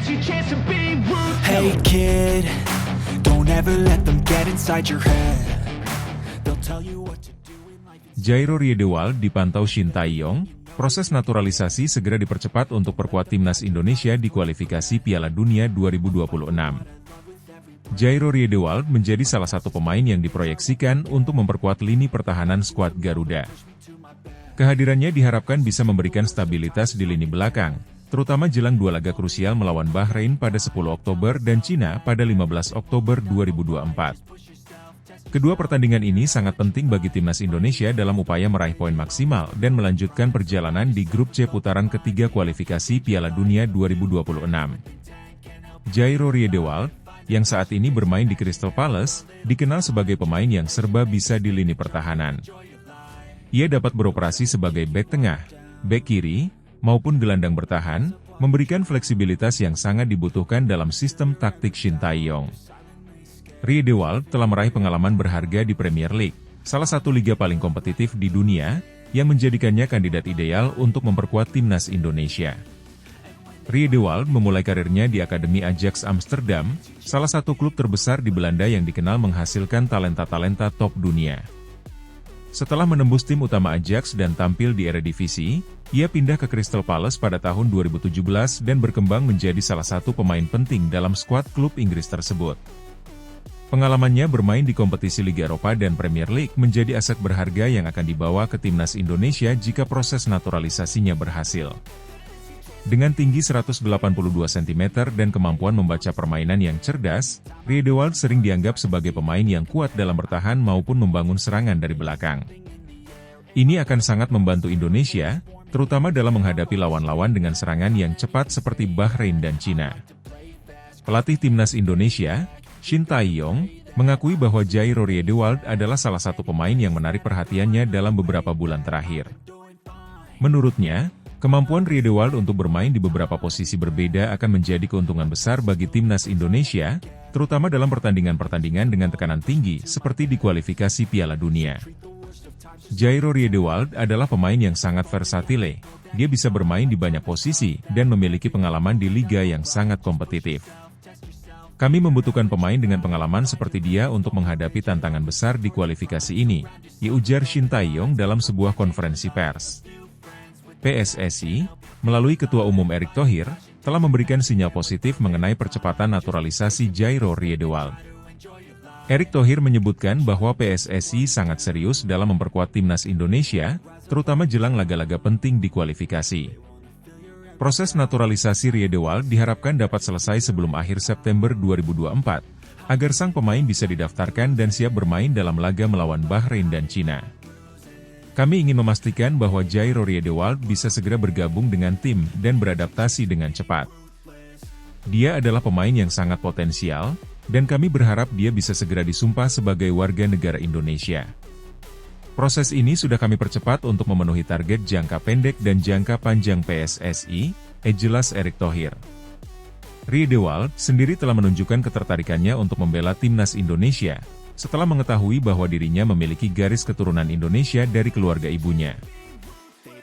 Hey kid, don't ever let them get inside your head. They'll tell you what to do in life. Jairo Riedewald dipantau Shin Tae-yong, proses naturalisasi segera dipercepat untuk perkuat timnas Indonesia di kualifikasi Piala Dunia 2026. Jairo Riedewald menjadi salah satu pemain yang diproyeksikan untuk memperkuat lini pertahanan skuad Garuda. Kehadirannya diharapkan bisa memberikan stabilitas di lini belakang, terutama jelang dua laga krusial melawan Bahrain pada 10 Oktober dan Cina pada 15 Oktober 2024. Kedua pertandingan ini sangat penting bagi timnas Indonesia dalam upaya meraih poin maksimal dan melanjutkan perjalanan di grup C putaran ketiga kualifikasi Piala Dunia 2026. Jairo Riedewald, yang saat ini bermain di Crystal Palace, dikenal sebagai pemain yang serba bisa di lini pertahanan. Ia dapat beroperasi sebagai bek tengah, bek kiri, maupun gelandang bertahan, memberikan fleksibilitas yang sangat dibutuhkan dalam sistem taktik Shin Tae-yong. Riedewald telah meraih pengalaman berharga di Premier League, salah satu liga paling kompetitif di dunia, yang menjadikannya kandidat ideal untuk memperkuat timnas Indonesia. Riedewald memulai karirnya di Akademi Ajax Amsterdam, salah satu klub terbesar di Belanda yang dikenal menghasilkan talenta-talenta top dunia. Setelah menembus tim utama Ajax dan tampil di Eredivisie, ia pindah ke Crystal Palace pada tahun 2017 dan berkembang menjadi salah satu pemain penting dalam skuad klub Inggris tersebut. Pengalamannya bermain di kompetisi Liga Eropa dan Premier League menjadi aset berharga yang akan dibawa ke timnas Indonesia jika proses naturalisasinya berhasil. Dengan tinggi 182 cm dan kemampuan membaca permainan yang cerdas, Riedewald sering dianggap sebagai pemain yang kuat dalam bertahan maupun membangun serangan dari belakang. Ini akan sangat membantu Indonesia, terutama dalam menghadapi lawan-lawan dengan serangan yang cepat seperti Bahrain dan Cina. Pelatih timnas Indonesia, Shin Tae-yong, mengakui bahwa Jairo Riedewald adalah salah satu pemain yang menarik perhatiannya dalam beberapa bulan terakhir. Menurutnya, kemampuan Riedewald untuk bermain di beberapa posisi berbeda akan menjadi keuntungan besar bagi timnas Indonesia, terutama dalam pertandingan-pertandingan dengan tekanan tinggi seperti di kualifikasi Piala Dunia. Jairo Riedewald adalah pemain yang sangat versatile, dia bisa bermain di banyak posisi dan memiliki pengalaman di liga yang sangat kompetitif. Kami membutuhkan pemain dengan pengalaman seperti dia untuk menghadapi tantangan besar di kualifikasi ini, ujar Shin Tae-yong dalam sebuah konferensi pers. PSSI, melalui Ketua Umum Erick Thohir, telah memberikan sinyal positif mengenai percepatan naturalisasi Jairo Riedewald. Erick Thohir menyebutkan bahwa PSSI sangat serius dalam memperkuat timnas Indonesia, terutama jelang laga-laga penting di kualifikasi. Proses naturalisasi Riedewald diharapkan dapat selesai sebelum akhir September 2024, agar sang pemain bisa didaftarkan dan siap bermain dalam laga melawan Bahrain dan Cina. Kami ingin memastikan bahwa Jairo Riedewald bisa segera bergabung dengan tim dan beradaptasi dengan cepat. Dia adalah pemain yang sangat potensial, dan kami berharap dia bisa segera disumpah sebagai warga negara Indonesia. Proses ini sudah kami percepat untuk memenuhi target jangka pendek dan jangka panjang PSSI, jelas Erick Thohir. Riedewald sendiri telah menunjukkan ketertarikannya untuk membela timnas Indonesia, setelah mengetahui bahwa dirinya memiliki garis keturunan Indonesia dari keluarga ibunya.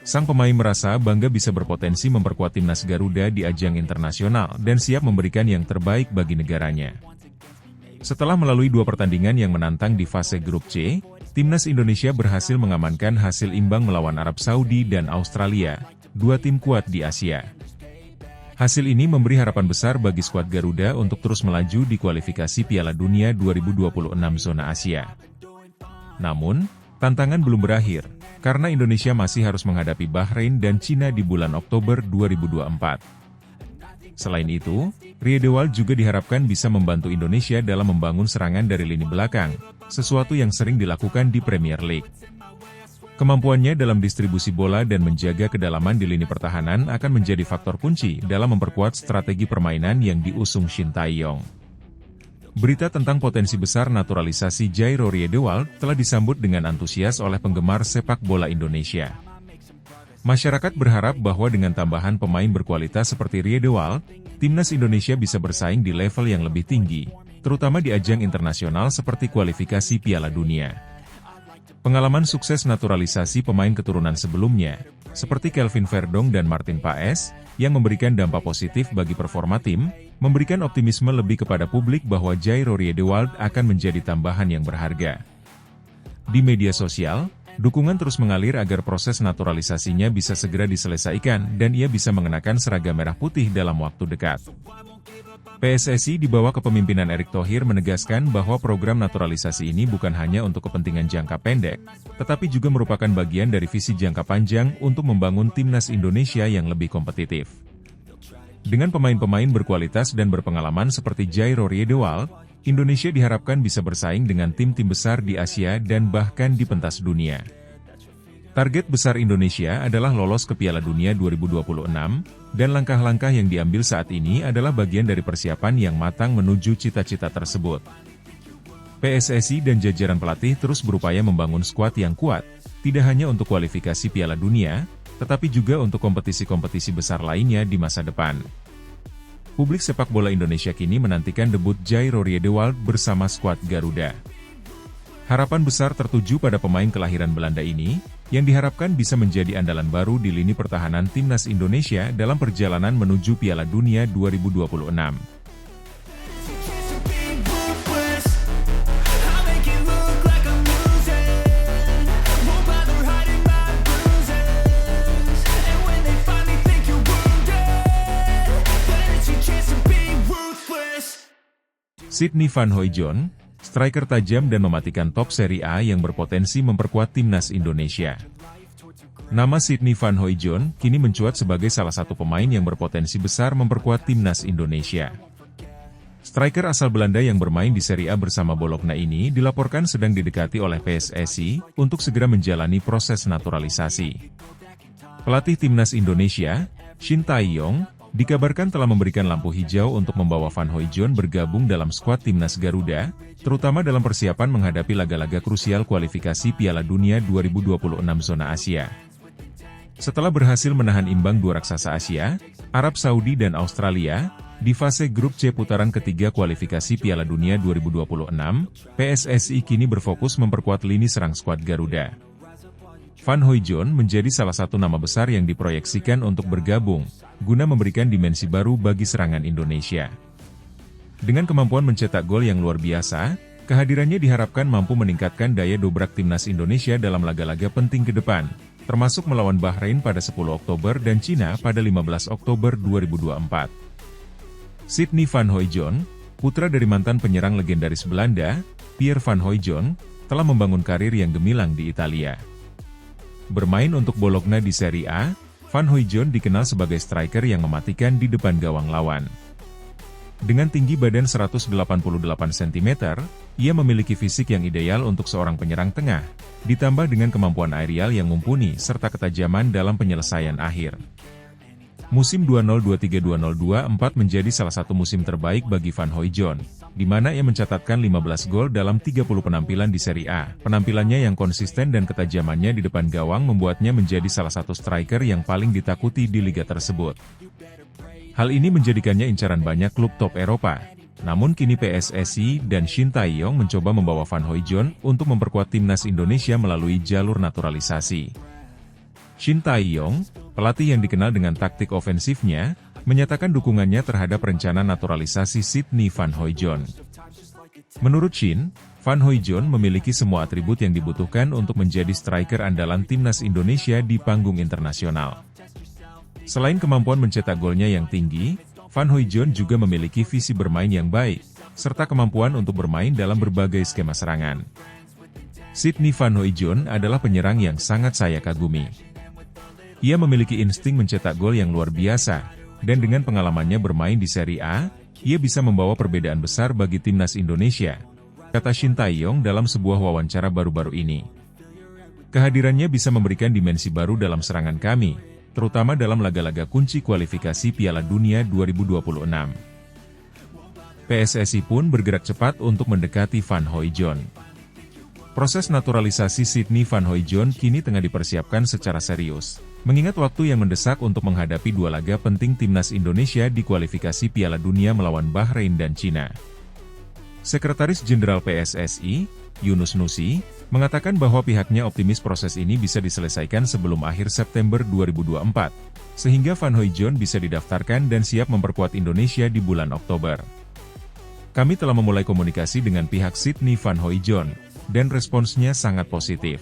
Sang pemain merasa bangga bisa berpotensi memperkuat timnas Garuda di ajang internasional dan siap memberikan yang terbaik bagi negaranya. Setelah melalui dua pertandingan yang menantang di fase grup C, timnas Indonesia berhasil mengamankan hasil imbang melawan Arab Saudi dan Australia, dua tim kuat di Asia. Hasil ini memberi harapan besar bagi skuad Garuda untuk terus melaju di kualifikasi Piala Dunia 2026 zona Asia. Namun, tantangan belum berakhir, karena Indonesia masih harus menghadapi Bahrain dan Cina di bulan Oktober 2024. Selain itu, Riedewald juga diharapkan bisa membantu Indonesia dalam membangun serangan dari lini belakang, sesuatu yang sering dilakukan di Premier League. Kemampuannya dalam distribusi bola dan menjaga kedalaman di lini pertahanan akan menjadi faktor kunci dalam memperkuat strategi permainan yang diusung Shin Tae-yong. Berita tentang potensi besar naturalisasi Jairo Riedewald telah disambut dengan antusias oleh penggemar sepak bola Indonesia. Masyarakat berharap bahwa dengan tambahan pemain berkualitas seperti Riedewald, timnas Indonesia bisa bersaing di level yang lebih tinggi, terutama di ajang internasional seperti kualifikasi Piala Dunia. Pengalaman sukses naturalisasi pemain keturunan sebelumnya, seperti Kelvin Verdong dan Martin Paes, yang memberikan dampak positif bagi performa tim, memberikan optimisme lebih kepada publik bahwa Jairo Riedewald akan menjadi tambahan yang berharga. Di media sosial, dukungan terus mengalir agar proses naturalisasinya bisa segera diselesaikan dan ia bisa mengenakan seragam merah putih dalam waktu dekat. PSSI di bawah kepemimpinan Erick Thohir menegaskan bahwa program naturalisasi ini bukan hanya untuk kepentingan jangka pendek, tetapi juga merupakan bagian dari visi jangka panjang untuk membangun timnas Indonesia yang lebih kompetitif. Dengan pemain-pemain berkualitas dan berpengalaman seperti Jairo Riedewald, Indonesia diharapkan bisa bersaing dengan tim-tim besar di Asia dan bahkan di pentas dunia. Target besar Indonesia adalah lolos ke Piala Dunia 2026, dan langkah-langkah yang diambil saat ini adalah bagian dari persiapan yang matang menuju cita-cita tersebut. PSSI dan jajaran pelatih terus berupaya membangun skuad yang kuat, tidak hanya untuk kualifikasi Piala Dunia, tetapi juga untuk kompetisi-kompetisi besar lainnya di masa depan. Publik sepak bola Indonesia kini menantikan debut Jairo Riedewald bersama skuad Garuda. Harapan besar tertuju pada pemain kelahiran Belanda ini, yang diharapkan bisa menjadi andalan baru di lini pertahanan timnas Indonesia dalam perjalanan menuju Piala Dunia 2026. Sydney Van Hooijdonk, striker tajam dan mematikan top Serie A yang berpotensi memperkuat timnas Indonesia. Nama Sydney Van Hooijdonk kini mencuat sebagai salah satu pemain yang berpotensi besar memperkuat timnas Indonesia. Striker asal Belanda yang bermain di Serie A bersama Bologna ini dilaporkan sedang didekati oleh PSSI untuk segera menjalani proses naturalisasi. Pelatih timnas Indonesia, Shin Tae-yong, dikabarkan telah memberikan lampu hijau untuk membawa Van Hooijdonk bergabung dalam skuad timnas Garuda, terutama dalam persiapan menghadapi laga-laga krusial kualifikasi Piala Dunia 2026 zona Asia. Setelah berhasil menahan imbang dua raksasa Asia, Arab Saudi dan Australia, di fase grup C putaran ketiga kualifikasi Piala Dunia 2026, PSSI kini berfokus memperkuat lini serang skuad Garuda. Van Hooijdonk menjadi salah satu nama besar yang diproyeksikan untuk bergabung, guna memberikan dimensi baru bagi serangan Indonesia. Dengan kemampuan mencetak gol yang luar biasa, kehadirannya diharapkan mampu meningkatkan daya dobrak timnas Indonesia dalam laga-laga penting ke depan, termasuk melawan Bahrain pada 10 Oktober dan Cina pada 15 Oktober 2024. Sydney Van Hooijdonk, putra dari mantan penyerang legendaris Belanda, Pierre Van Hooijdonk, telah membangun karir yang gemilang di Italia. Bermain untuk Bologna di Serie A, Van Hooijdonk dikenal sebagai striker yang mematikan di depan gawang lawan. Dengan tinggi badan 188 cm, ia memiliki fisik yang ideal untuk seorang penyerang tengah, ditambah dengan kemampuan aerial yang mumpuni serta ketajaman dalam penyelesaian akhir. Musim 2023-2024 menjadi salah satu musim terbaik bagi Van Hooijdonk, di mana ia mencatatkan 15 gol dalam 30 penampilan di Serie A. Penampilannya yang konsisten dan ketajamannya di depan gawang membuatnya menjadi salah satu striker yang paling ditakuti di liga tersebut. Hal ini menjadikannya incaran banyak klub top Eropa. Namun kini PSSI dan Shin Tae-yong mencoba membawa Van Hooijdonk untuk memperkuat timnas Indonesia melalui jalur naturalisasi. Shin Tae-yong, pelatih yang dikenal dengan taktik ofensifnya, menyatakan dukungannya terhadap rencana naturalisasi Sydney Van Hooijdonk. Menurut Shin, Van Hooijdonk memiliki semua atribut yang dibutuhkan untuk menjadi striker andalan timnas Indonesia di panggung internasional. Selain kemampuan mencetak golnya yang tinggi, Van Hooijdonk juga memiliki visi bermain yang baik, serta kemampuan untuk bermain dalam berbagai skema serangan. Sydney Van Hooijdonk adalah penyerang yang sangat saya kagumi. Ia memiliki insting mencetak gol yang luar biasa, dan dengan pengalamannya bermain di Serie A, ia bisa membawa perbedaan besar bagi timnas Indonesia, kata Shin Tae-yong dalam sebuah wawancara baru-baru ini. Kehadirannya bisa memberikan dimensi baru dalam serangan kami, terutama dalam laga-laga kunci kualifikasi Piala Dunia 2026. PSSI pun bergerak cepat untuk mendekati Van Hooijdonk. Proses naturalisasi Sydney Van Hooijdonk kini tengah dipersiapkan secara serius, mengingat waktu yang mendesak untuk menghadapi dua laga penting timnas Indonesia di kualifikasi Piala Dunia melawan Bahrain dan Cina. Sekretaris Jenderal PSSI, Yunus Nusi, mengatakan bahwa pihaknya optimis proses ini bisa diselesaikan sebelum akhir September 2024, sehingga Van Hooijdonk bisa didaftarkan dan siap memperkuat Indonesia di bulan Oktober. Kami telah memulai komunikasi dengan pihak Sydney Van Hooijdonk, dan responsnya sangat positif.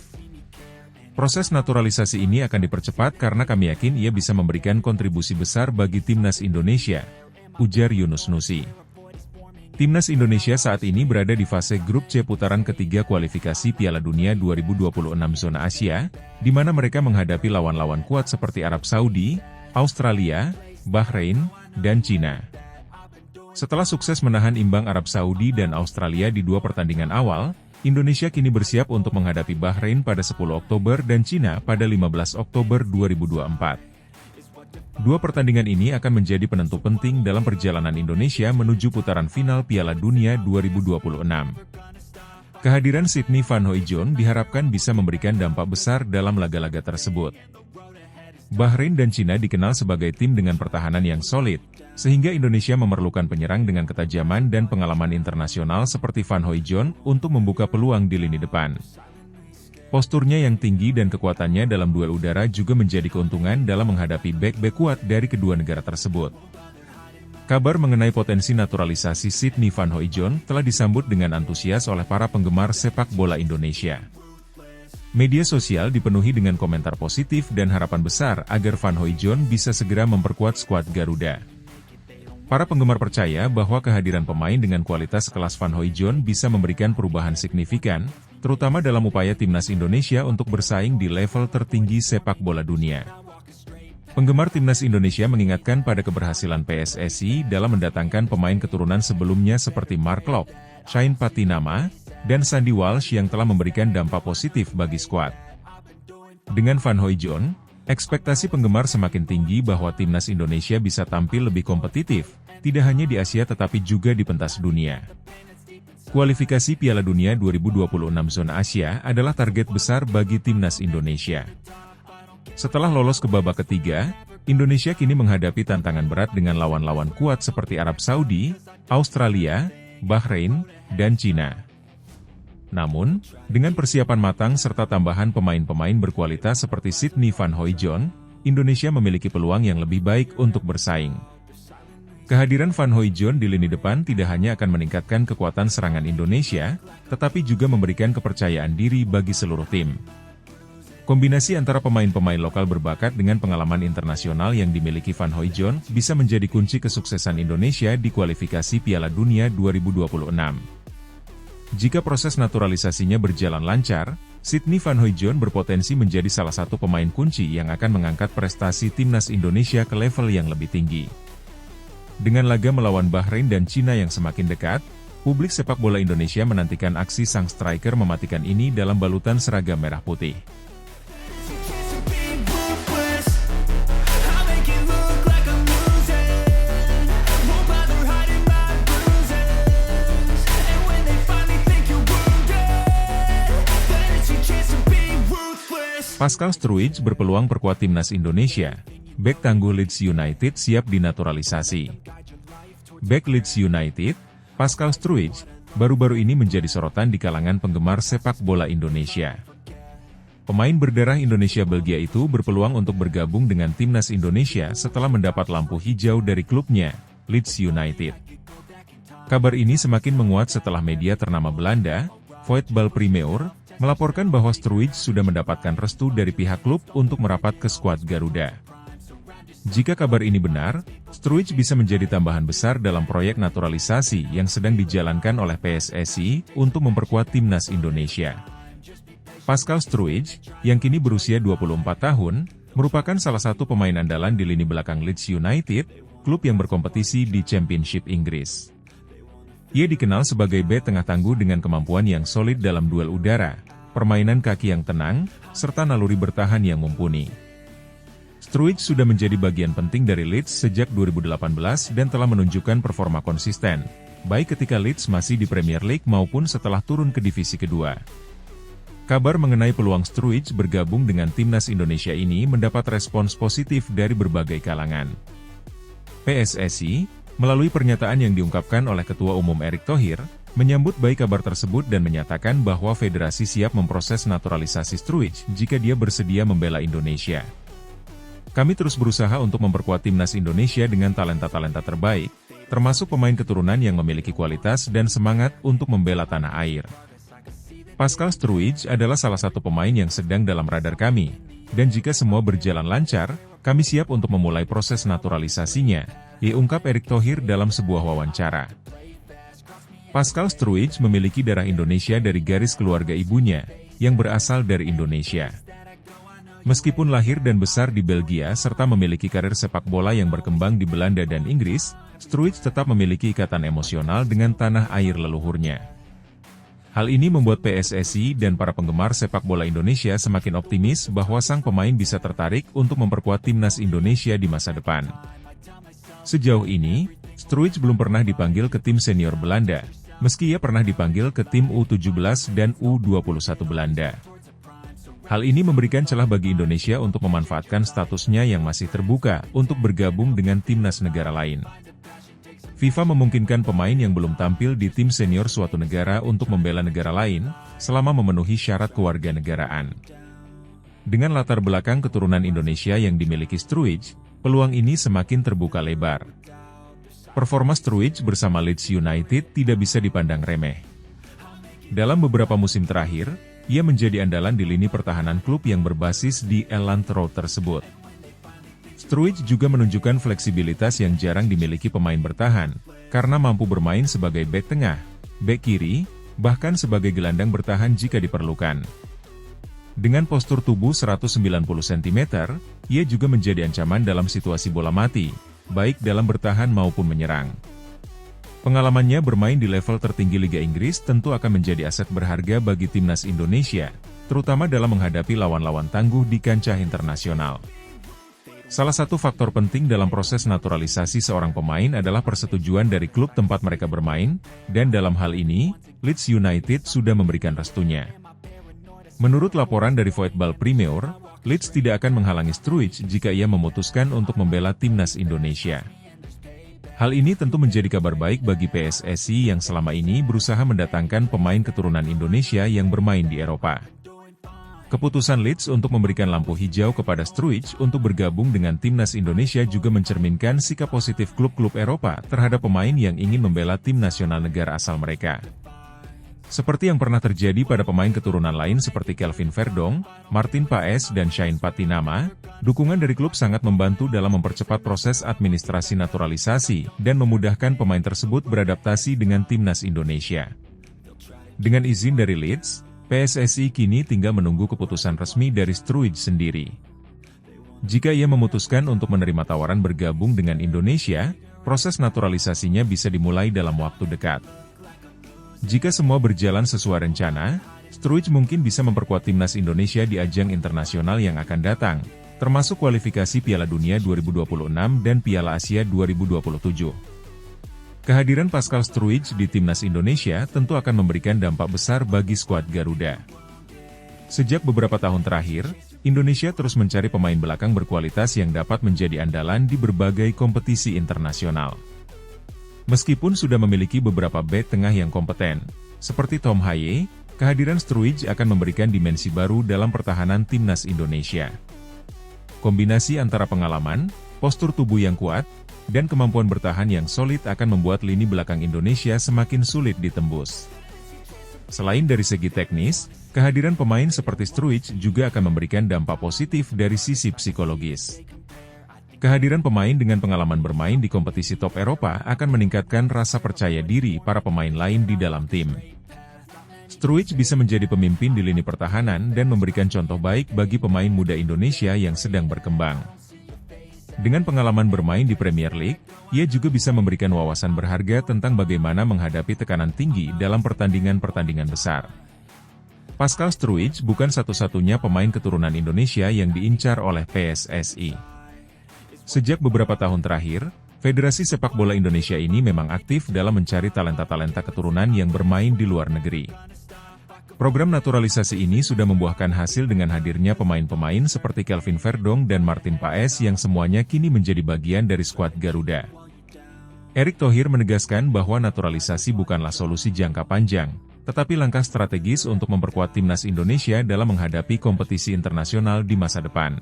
Proses naturalisasi ini akan dipercepat karena kami yakin ia bisa memberikan kontribusi besar bagi timnas Indonesia, ujar Yunus Nusi. Timnas Indonesia saat ini berada di fase grup C putaran ketiga kualifikasi Piala Dunia 2026 zona Asia, di mana mereka menghadapi lawan-lawan kuat seperti Arab Saudi, Australia, Bahrain, dan Cina. Setelah sukses menahan imbang Arab Saudi dan Australia di dua pertandingan awal, Indonesia kini bersiap untuk menghadapi Bahrain pada 10 Oktober dan Cina pada 15 Oktober 2024. Dua pertandingan ini akan menjadi penentu penting dalam perjalanan Indonesia menuju putaran final Piala Dunia 2026. Kehadiran Sydney Van Hooijdonk diharapkan bisa memberikan dampak besar dalam laga-laga tersebut. Bahrain dan Cina dikenal sebagai tim dengan pertahanan yang solid, sehingga Indonesia memerlukan penyerang dengan ketajaman dan pengalaman internasional seperti Van Hooijdonk untuk membuka peluang di lini depan. Posturnya yang tinggi dan kekuatannya dalam duel udara juga menjadi keuntungan dalam menghadapi bek-bek kuat dari kedua negara tersebut. Kabar mengenai potensi naturalisasi Sydney Van Hooijdonk telah disambut dengan antusias oleh para penggemar sepak bola Indonesia. Media sosial dipenuhi dengan komentar positif dan harapan besar agar Van Hooijdonk bisa segera memperkuat skuad Garuda. Para penggemar percaya bahwa kehadiran pemain dengan kualitas kelas Van Hooijdonk bisa memberikan perubahan signifikan, terutama dalam upaya timnas Indonesia untuk bersaing di level tertinggi sepak bola dunia. Penggemar timnas Indonesia mengingatkan pada keberhasilan PSSI dalam mendatangkan pemain keturunan sebelumnya seperti Mark Klok, Shane Patinama, dan Sandy Walsh yang telah memberikan dampak positif bagi skuad. Dengan Van Hooijdonk, ekspektasi penggemar semakin tinggi bahwa timnas Indonesia bisa tampil lebih kompetitif, tidak hanya di Asia tetapi juga di pentas dunia. Kualifikasi Piala Dunia 2026 zona Asia adalah target besar bagi timnas Indonesia. Setelah lolos ke babak ketiga, Indonesia kini menghadapi tantangan berat dengan lawan-lawan kuat seperti Arab Saudi, Australia, Bahrain, dan Cina. Namun, dengan persiapan matang serta tambahan pemain-pemain berkualitas seperti Sydney Van Hooijdonk, Indonesia memiliki peluang yang lebih baik untuk bersaing. Kehadiran Van Hooijdonk di lini depan tidak hanya akan meningkatkan kekuatan serangan Indonesia, tetapi juga memberikan kepercayaan diri bagi seluruh tim. Kombinasi antara pemain-pemain lokal berbakat dengan pengalaman internasional yang dimiliki Van Hooijdonk bisa menjadi kunci kesuksesan Indonesia di kualifikasi Piala Dunia 2026. Jika proses naturalisasinya berjalan lancar, Sydney Van Hooijdonk berpotensi menjadi salah satu pemain kunci yang akan mengangkat prestasi timnas Indonesia ke level yang lebih tinggi. Dengan laga melawan Bahrain dan Cina yang semakin dekat, publik sepak bola Indonesia menantikan aksi sang striker mematikan ini dalam balutan seragam merah putih. Pascal Struijk berpeluang perkuat timnas Indonesia. Bek tangguh Leeds United siap dinaturalisasi. Bek Leeds United, Pascal Struijk, baru-baru ini menjadi sorotan di kalangan penggemar sepak bola Indonesia. Pemain berdarah Indonesia-Belgia itu berpeluang untuk bergabung dengan timnas Indonesia setelah mendapat lampu hijau dari klubnya, Leeds United. Kabar ini semakin menguat setelah media ternama Belanda, Voetbal Primeur, melaporkan bahwa Struijk sudah mendapatkan restu dari pihak klub untuk merapat ke skuad Garuda. Jika kabar ini benar, Struijk bisa menjadi tambahan besar dalam proyek naturalisasi yang sedang dijalankan oleh PSSI untuk memperkuat timnas Indonesia. Pascal Struijk, yang kini berusia 24 tahun, merupakan salah satu pemain andalan di lini belakang Leeds United, klub yang berkompetisi di Championship Inggris. Ia dikenal sebagai bek tengah tangguh dengan kemampuan yang solid dalam duel udara, permainan kaki yang tenang, serta naluri bertahan yang mumpuni. Struijk sudah menjadi bagian penting dari Leeds sejak 2018 dan telah menunjukkan performa konsisten, baik ketika Leeds masih di Premier League maupun setelah turun ke divisi kedua. Kabar mengenai peluang Struijk bergabung dengan timnas Indonesia ini mendapat respons positif dari berbagai kalangan. PSSI, melalui pernyataan yang diungkapkan oleh Ketua Umum Erick Thohir, menyambut baik kabar tersebut dan menyatakan bahwa federasi siap memproses naturalisasi Struijk jika dia bersedia membela Indonesia. Kami terus berusaha untuk memperkuat timnas Indonesia dengan talenta-talenta terbaik, termasuk pemain keturunan yang memiliki kualitas dan semangat untuk membela tanah air. Pascal Struijk adalah salah satu pemain yang sedang dalam radar kami, dan jika semua berjalan lancar, kami siap untuk memulai proses naturalisasinya, ungkap Erick Thohir dalam sebuah wawancara. Pascal Struijk memiliki darah Indonesia dari garis keluarga ibunya, yang berasal dari Indonesia. Meskipun lahir dan besar di Belgia serta memiliki karir sepak bola yang berkembang di Belanda dan Inggris, Struijk tetap memiliki ikatan emosional dengan tanah air leluhurnya. Hal ini membuat PSSI dan para penggemar sepak bola Indonesia semakin optimis bahwa sang pemain bisa tertarik untuk memperkuat timnas Indonesia di masa depan. Sejauh ini, Struijk belum pernah dipanggil ke tim senior Belanda, meski ia pernah dipanggil ke tim U17 dan U21 Belanda. Hal ini memberikan celah bagi Indonesia untuk memanfaatkan statusnya yang masih terbuka untuk bergabung dengan timnas negara lain. FIFA memungkinkan pemain yang belum tampil di tim senior suatu negara untuk membela negara lain, selama memenuhi syarat kewarganegaraan. Dengan latar belakang keturunan Indonesia yang dimiliki Struijk, peluang ini semakin terbuka lebar. Performa Struijk bersama Leeds United tidak bisa dipandang remeh. Dalam beberapa musim terakhir, ia menjadi andalan di lini pertahanan klub yang berbasis di Elland Road tersebut. Struijk juga menunjukkan fleksibilitas yang jarang dimiliki pemain bertahan, karena mampu bermain sebagai bek tengah, bek kiri, bahkan sebagai gelandang bertahan jika diperlukan. Dengan postur tubuh 190 cm, ia juga menjadi ancaman dalam situasi bola mati, baik dalam bertahan maupun menyerang. Pengalamannya bermain di level tertinggi Liga Inggris tentu akan menjadi aset berharga bagi timnas Indonesia, terutama dalam menghadapi lawan-lawan tangguh di kancah internasional. Salah satu faktor penting dalam proses naturalisasi seorang pemain adalah persetujuan dari klub tempat mereka bermain, dan dalam hal ini, Leeds United sudah memberikan restunya. Menurut laporan dari Voetbal Premier, Leeds tidak akan menghalangi Struijk jika ia memutuskan untuk membela timnas Indonesia. Hal ini tentu menjadi kabar baik bagi PSSI yang selama ini berusaha mendatangkan pemain keturunan Indonesia yang bermain di Eropa. Keputusan Leeds untuk memberikan lampu hijau kepada Struijk untuk bergabung dengan timnas Indonesia juga mencerminkan sikap positif klub-klub Eropa terhadap pemain yang ingin membela tim nasional negara asal mereka. Seperti yang pernah terjadi pada pemain keturunan lain seperti Kelvin Verdong, Martin Paes dan Shane Patinama, dukungan dari klub sangat membantu dalam mempercepat proses administrasi naturalisasi dan memudahkan pemain tersebut beradaptasi dengan timnas Indonesia. Dengan izin dari Leeds, PSSI kini tinggal menunggu keputusan resmi dari Struijk sendiri. Jika ia memutuskan untuk menerima tawaran bergabung dengan Indonesia, proses naturalisasinya bisa dimulai dalam waktu dekat. Jika semua berjalan sesuai rencana, Struijk mungkin bisa memperkuat timnas Indonesia di ajang internasional yang akan datang, termasuk kualifikasi Piala Dunia 2026 dan Piala Asia 2027. Kehadiran Pascal Struijk di timnas Indonesia tentu akan memberikan dampak besar bagi skuad Garuda. Sejak beberapa tahun terakhir, Indonesia terus mencari pemain belakang berkualitas yang dapat menjadi andalan di berbagai kompetisi internasional. Meskipun sudah memiliki beberapa bek tengah yang kompeten, seperti Tom Haye, kehadiran Struijk akan memberikan dimensi baru dalam pertahanan timnas Indonesia. Kombinasi antara pengalaman, postur tubuh yang kuat, dan kemampuan bertahan yang solid akan membuat lini belakang Indonesia semakin sulit ditembus. Selain dari segi teknis, kehadiran pemain seperti Struijk juga akan memberikan dampak positif dari sisi psikologis. Kehadiran pemain dengan pengalaman bermain di kompetisi top Eropa akan meningkatkan rasa percaya diri para pemain lain di dalam tim. Struijk bisa menjadi pemimpin di lini pertahanan dan memberikan contoh baik bagi pemain muda Indonesia yang sedang berkembang. Dengan pengalaman bermain di Premier League, ia juga bisa memberikan wawasan berharga tentang bagaimana menghadapi tekanan tinggi dalam pertandingan-pertandingan besar. Pascal Struijk bukan satu-satunya pemain keturunan Indonesia yang diincar oleh PSSI. Sejak beberapa tahun terakhir, Federasi Sepak Bola Indonesia ini memang aktif dalam mencari talenta-talenta keturunan yang bermain di luar negeri. Program naturalisasi ini sudah membuahkan hasil dengan hadirnya pemain-pemain seperti Kelvin Verdong dan Martin Paes yang semuanya kini menjadi bagian dari skuad Garuda. Erick Thohir menegaskan bahwa naturalisasi bukanlah solusi jangka panjang, tetapi langkah strategis untuk memperkuat timnas Indonesia dalam menghadapi kompetisi internasional di masa depan.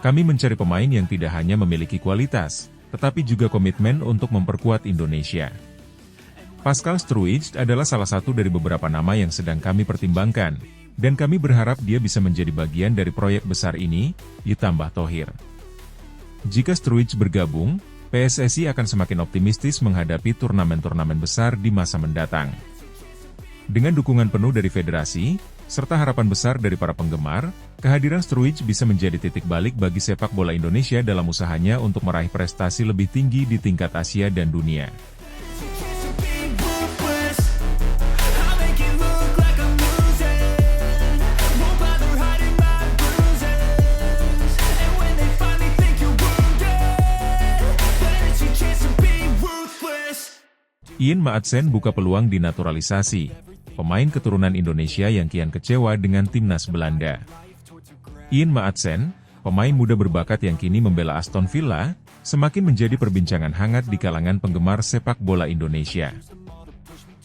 Kami mencari pemain yang tidak hanya memiliki kualitas, tetapi juga komitmen untuk memperkuat Indonesia. Pascal Struijk adalah salah satu dari beberapa nama yang sedang kami pertimbangkan, dan kami berharap dia bisa menjadi bagian dari proyek besar ini, ditambah Thohir. Jika Struijk bergabung, PSSI akan semakin optimistis menghadapi turnamen-turnamen besar di masa mendatang. Dengan dukungan penuh dari federasi, serta harapan besar dari para penggemar, kehadiran Struijk bisa menjadi titik balik bagi sepak bola Indonesia dalam usahanya untuk meraih prestasi lebih tinggi di tingkat Asia dan dunia. Ian Maatsen buka peluang di naturalisasi. Pemain keturunan Indonesia yang kian kecewa dengan timnas Belanda. Ian Maatsen, pemain muda berbakat yang kini membela Aston Villa, semakin menjadi perbincangan hangat di kalangan penggemar sepak bola Indonesia.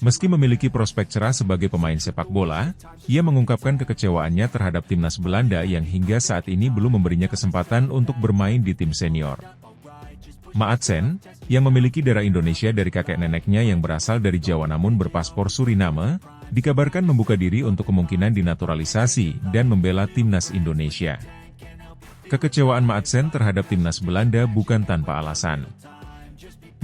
Meski memiliki prospek cerah sebagai pemain sepak bola, ia mengungkapkan kekecewaannya terhadap timnas Belanda yang hingga saat ini belum memberinya kesempatan untuk bermain di tim senior. Maatsen, yang memiliki darah Indonesia dari kakek neneknya yang berasal dari Jawa namun berpaspor Suriname, dikabarkan membuka diri untuk kemungkinan dinaturalisasi dan membela timnas Indonesia. Kekecewaan Maatsen terhadap timnas Belanda bukan tanpa alasan.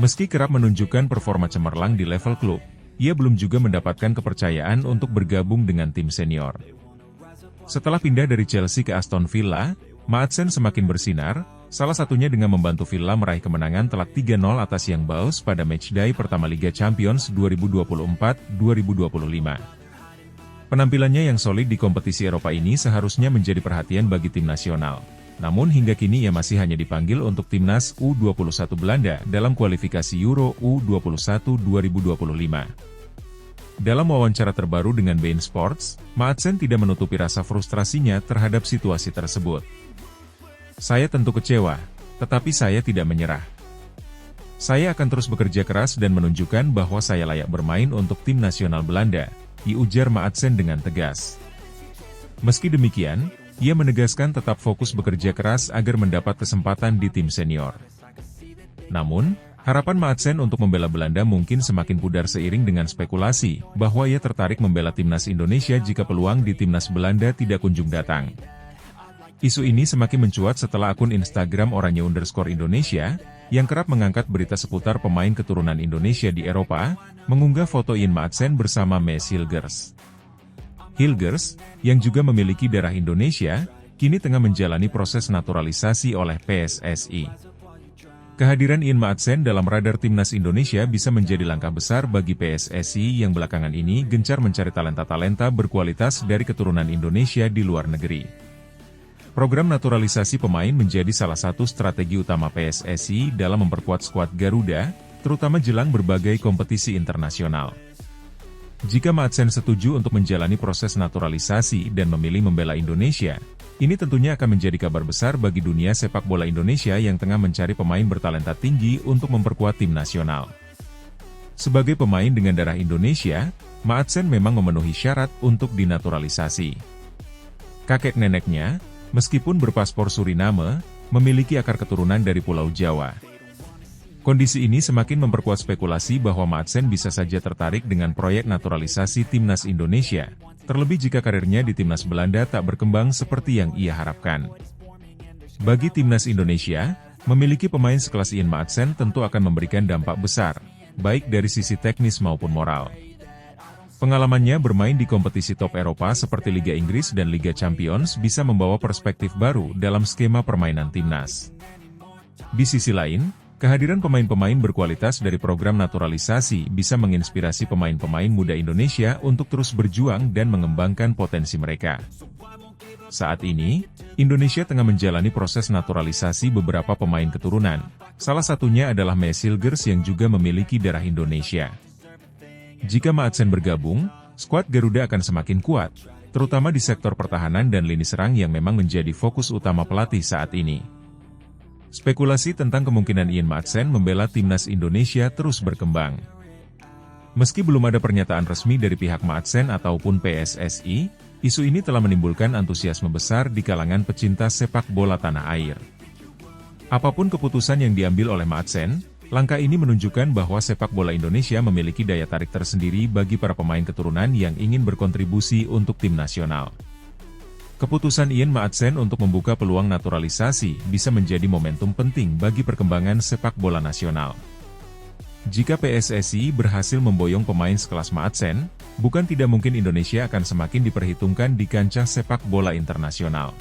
Meski kerap menunjukkan performa cemerlang di level klub, ia belum juga mendapatkan kepercayaan untuk bergabung dengan tim senior. Setelah pindah dari Chelsea ke Aston Villa, Maatsen semakin bersinar, salah satunya dengan membantu Villa meraih kemenangan telak 3-0 atas Young Boys pada matchday pertama Liga Champions 2024-2025. Penampilannya yang solid di kompetisi Eropa ini seharusnya menjadi perhatian bagi tim nasional. Namun hingga kini ia masih hanya dipanggil untuk timnas U21 Belanda dalam kualifikasi Euro U21 2025. Dalam wawancara terbaru dengan beIN Sports, Maatsen tidak menutupi rasa frustrasinya terhadap situasi tersebut. Saya tentu kecewa, tetapi saya tidak menyerah. Saya akan terus bekerja keras dan menunjukkan bahwa saya layak bermain untuk tim nasional Belanda, diujar Maatsen dengan tegas. Meski demikian, ia menegaskan tetap fokus bekerja keras agar mendapat kesempatan di tim senior. Namun, harapan Maatsen untuk membela Belanda mungkin semakin pudar seiring dengan spekulasi bahwa ia tertarik membela timnas Indonesia jika peluang di timnas Belanda tidak kunjung datang. Isu ini semakin mencuat setelah akun Instagram Oranje_Indonesia, yang kerap mengangkat berita seputar pemain keturunan Indonesia di Eropa, mengunggah foto Ian Maatsen bersama Mees Hilgers. Hilgers, yang juga memiliki darah Indonesia, kini tengah menjalani proses naturalisasi oleh PSSI. Kehadiran Ian Maatsen dalam radar timnas Indonesia bisa menjadi langkah besar bagi PSSI yang belakangan ini gencar mencari talenta-talenta berkualitas dari keturunan Indonesia di luar negeri. Program naturalisasi pemain menjadi salah satu strategi utama PSSI dalam memperkuat skuad Garuda, terutama jelang berbagai kompetisi internasional. Jika Maatsen setuju untuk menjalani proses naturalisasi dan memilih membela Indonesia, ini tentunya akan menjadi kabar besar bagi dunia sepak bola Indonesia yang tengah mencari pemain bertalenta tinggi untuk memperkuat tim nasional. Sebagai pemain dengan darah Indonesia, Maatsen memang memenuhi syarat untuk dinaturalisasi. Kakek neneknya, meskipun berpaspor Suriname, memiliki akar keturunan dari Pulau Jawa. Kondisi ini semakin memperkuat spekulasi bahwa Maatsen bisa saja tertarik dengan proyek naturalisasi timnas Indonesia, terlebih jika karirnya di timnas Belanda tak berkembang seperti yang ia harapkan. Bagi timnas Indonesia, memiliki pemain sekelas Ian Maatsen tentu akan memberikan dampak besar, baik dari sisi teknis maupun moral. Pengalamannya bermain di kompetisi top Eropa seperti Liga Inggris dan Liga Champions bisa membawa perspektif baru dalam skema permainan timnas. Di sisi lain, kehadiran pemain-pemain berkualitas dari program naturalisasi bisa menginspirasi pemain-pemain muda Indonesia untuk terus berjuang dan mengembangkan potensi mereka. Saat ini, Indonesia tengah menjalani proses naturalisasi beberapa pemain keturunan, salah satunya adalah Mees Hilgers yang juga memiliki darah Indonesia. Jika Maatsen bergabung, skuad Garuda akan semakin kuat, terutama di sektor pertahanan dan lini serang yang memang menjadi fokus utama pelatih saat ini. Spekulasi tentang kemungkinan Ian Maatsen membela timnas Indonesia terus berkembang. Meski belum ada pernyataan resmi dari pihak Maatsen ataupun PSSI, isu ini telah menimbulkan antusiasme besar di kalangan pecinta sepak bola tanah air. Apapun keputusan yang diambil oleh Maatsen, langkah ini menunjukkan bahwa sepak bola Indonesia memiliki daya tarik tersendiri bagi para pemain keturunan yang ingin berkontribusi untuk tim nasional. Keputusan Ian Maatsen untuk membuka peluang naturalisasi bisa menjadi momentum penting bagi perkembangan sepak bola nasional. Jika PSSI berhasil memboyong pemain sekelas Maatsen, bukan tidak mungkin Indonesia akan semakin diperhitungkan di kancah sepak bola internasional.